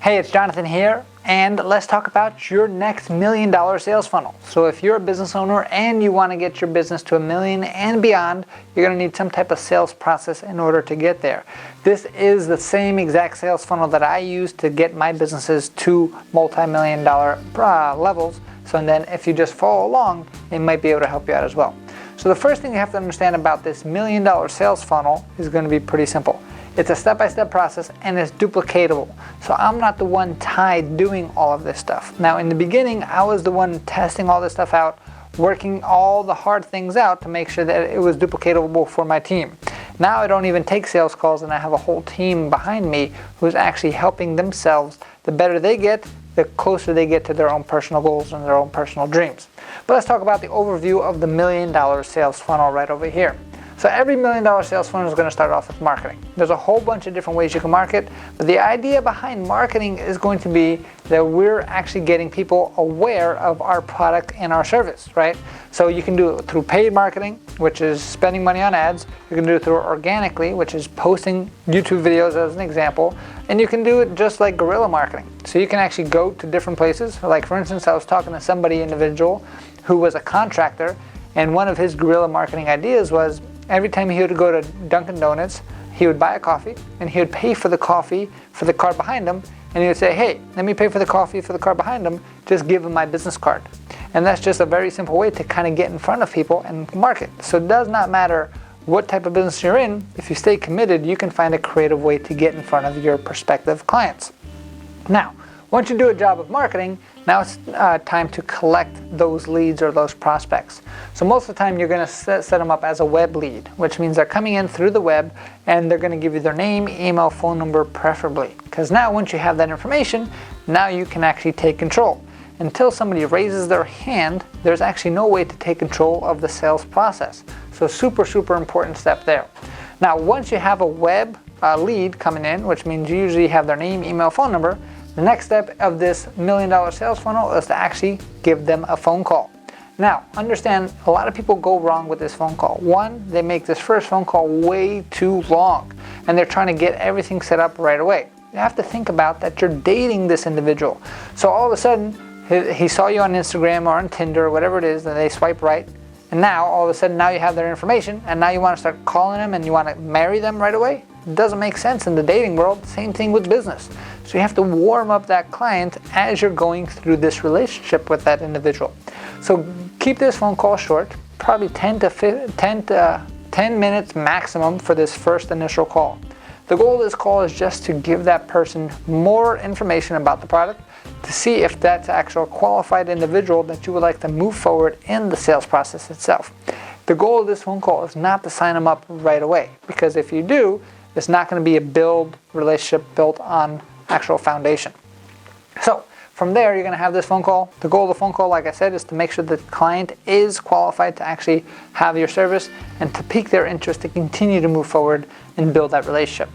Hey, it's Jonathan here, and let's talk about your next $1 million sales funnel. So if you're a business owner and you want to get your business to $1 million and beyond, you're going to need some type of sales process in order to get there. This is the same exact sales funnel that I use to get my businesses to multi-million dollar levels. So then if you just follow along, it might be able to help you out as well. So the first thing you have to understand about this $1 million sales funnel is going to be pretty simple. It's a step-by-step process and it's duplicatable. So I'm not the one tied doing all of this stuff. Now in the beginning, I was the one testing all this stuff out, working all the hard things out to make sure that it was duplicatable for my team. Now I don't even take sales calls and I have a whole team behind me who's actually helping themselves. The better they get, the closer they get to their own personal goals and their own personal dreams. But let's talk about the overview of the $1 million sales funnel right over here. So every $1 million sales funnel is going to start off with marketing. There's a whole bunch of different ways you can market, but the idea behind marketing is going to be that we're actually getting people aware of our product and our service, right? So you can do it through paid marketing, which is spending money on ads. You can do it through organically, which is posting YouTube videos as an example. And you can do it just like guerrilla marketing. So you can actually go to different places. Like for instance, I was talking to somebody individual who was a contractor, and one of his guerrilla marketing ideas was every time he would go to Dunkin' Donuts, he would buy a coffee and he would pay for the coffee for the car behind him, and he would say, hey, let me pay for the coffee for the car behind him, just give him my business card. And that's just a very simple way to kind of get in front of people and market. So it does not matter what type of business you're in, if you stay committed, you can find a creative way to get in front of your prospective clients. Now, once you do a job of marketing, now it's time to collect those leads or those prospects. So most of the time you're going to set them up as a web lead, which means they're coming in through the web and they're going to give you their name, email, phone number preferably. Because now once you have that information, now you can actually take control. Until somebody raises their hand, there's actually no way to take control of the sales process. So super important step there. Now once you have a web lead coming in, which means you usually have their name, email, phone number, the next step of this $1 million sales funnel is to actually give them a phone call. Now, understand, a lot of people go wrong with this phone call. One, they make this first phone call way too long, and they're trying to get everything set up right away. You have to think about that you're dating this individual. So all of a sudden, he saw you on Instagram or on Tinder or whatever it is, and they swipe right, and now all of a sudden now you have their information, and now you want to start calling them and you want to marry them right away? It doesn't make sense in the dating world. Same thing with business. So you have to warm up that client as you're going through this relationship with that individual. So keep this phone call short, probably 10 minutes maximum for this first initial call. The goal of this call is just to give that person more information about the product, to see if that's actual qualified individual that you would like to move forward in the sales process itself. The goal of this phone call is not to sign them up right away, because if you do, it's not going to be a relationship built on actual foundation. So from there, you're going to have this phone call. The goal of the phone call, like I said, is to make sure the client is qualified to actually have your service and to pique their interest to continue to move forward and build that relationship.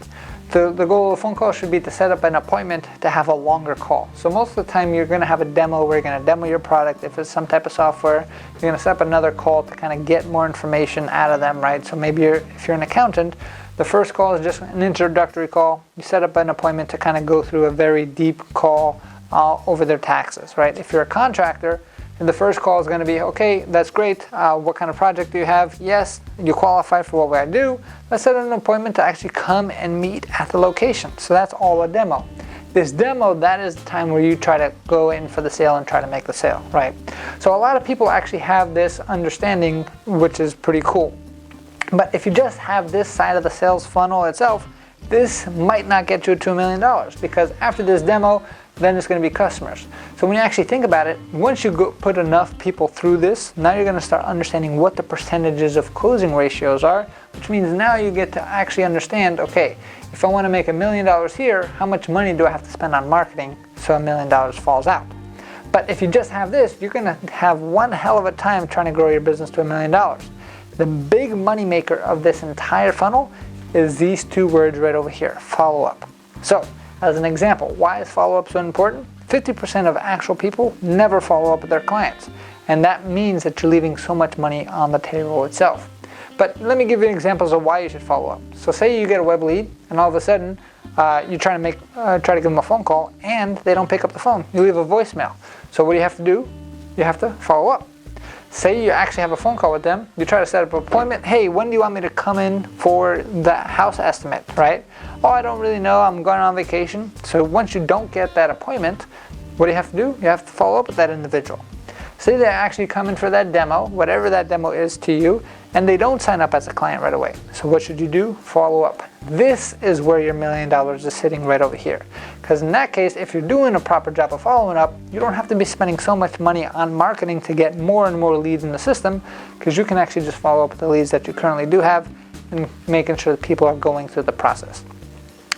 The goal of the phone call should be to set up an appointment to have a longer call. So most of the time you're going to have a demo where you're going to demo your product. If it's some type of software, you're going to set up another call to kind of get more information out of them, right? So maybe if you're an accountant, the first call is just an introductory call. You set up an appointment to kind of go through a very deep call over their taxes, right? If you're a contractor, and the first call is going to be, okay, that's great. What kind of project do you have? Yes, you qualify for what I do. Let's set an appointment to actually come and meet at the location. So that's all a demo. This demo, that is the time where you try to go in for the sale and try to make the sale, right? So a lot of people actually have this understanding, which is pretty cool. But if you just have this side of the sales funnel itself, this might not get you to $1 million, because after this demo, then it's going to be customers. So when you actually think about it, once you put enough people through this, now you're going to start understanding what the percentages of closing ratios are, which means now you get to actually understand, okay, if I want to make $1 million here, how much money do I have to spend on marketing so $1 million falls out? But if you just have this, you're going to have one hell of a time trying to grow your business to $1 million. The big money maker of this entire funnel is these two words right over here, follow-up. So, as an example, why is follow-up so important? 50% of actual people never follow up with their clients, and that means that you're leaving so much money on the table itself. But let me give you examples of why you should follow up. So say you get a web lead, and all of a sudden you try to give them a phone call and they don't pick up the phone. You leave a voicemail. So what do you have to do? You have to follow up. Say you actually have a phone call with them. You try to set up an appointment. Hey, when do you want me to come in for the house estimate, right? Oh, I don't really know. I'm going on vacation. So once you don't get that appointment, what do you have to do? You have to follow up with that individual. Say they actually come in for that demo, whatever that demo is to you, and they don't sign up as a client right away. So what should you do? Follow up. This is where your $1 million is sitting right over here. Because in that case, if you're doing a proper job of following up, you don't have to be spending so much money on marketing to get more and more leads in the system, because you can actually just follow up with the leads that you currently do have and making sure that people are going through the process.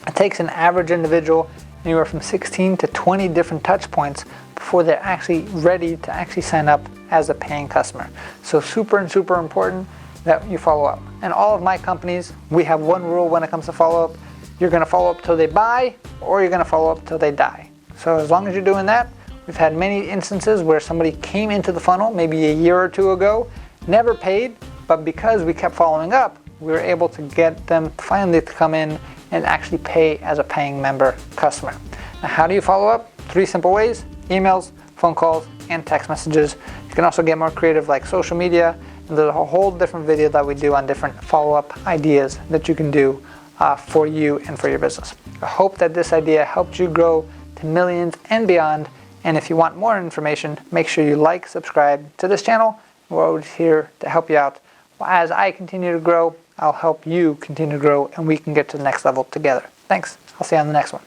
It takes an average individual anywhere from 16 to 20 different touch points before they're actually ready to actually sign up as a paying customer. So super important that you follow up. And all of my companies, we have one rule when it comes to follow up. You're gonna follow up till they buy, or you're gonna follow up till they die. So as long as you're doing that, we've had many instances where somebody came into the funnel maybe a year or two ago, never paid, but because we kept following up, we were able to get them finally to come in and actually pay as a paying member customer. Now, how do you follow up? 3 simple ways: emails, phone calls, and text messages. You can also get more creative like social media, and there's a whole different video that we do on different follow-up ideas that you can do for you and for your business. I hope that this idea helped you grow to millions and beyond, and if you want more information, make sure you like, subscribe to this channel. We're always here to help you out. As I continue to grow, I'll help you continue to grow, and we can get to the next level together. Thanks. I'll see you on the next one.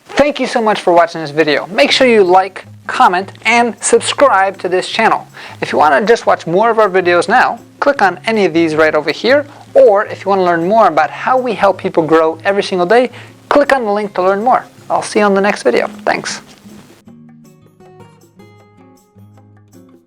Thank you so much for watching this video. Make sure you like, comment, and subscribe to this channel. If you want to just watch more of our videos now, click on any of these right over here, or if you want to learn more about how we help people grow every single day, click on the link to learn more. I'll see you on the next video. Thanks.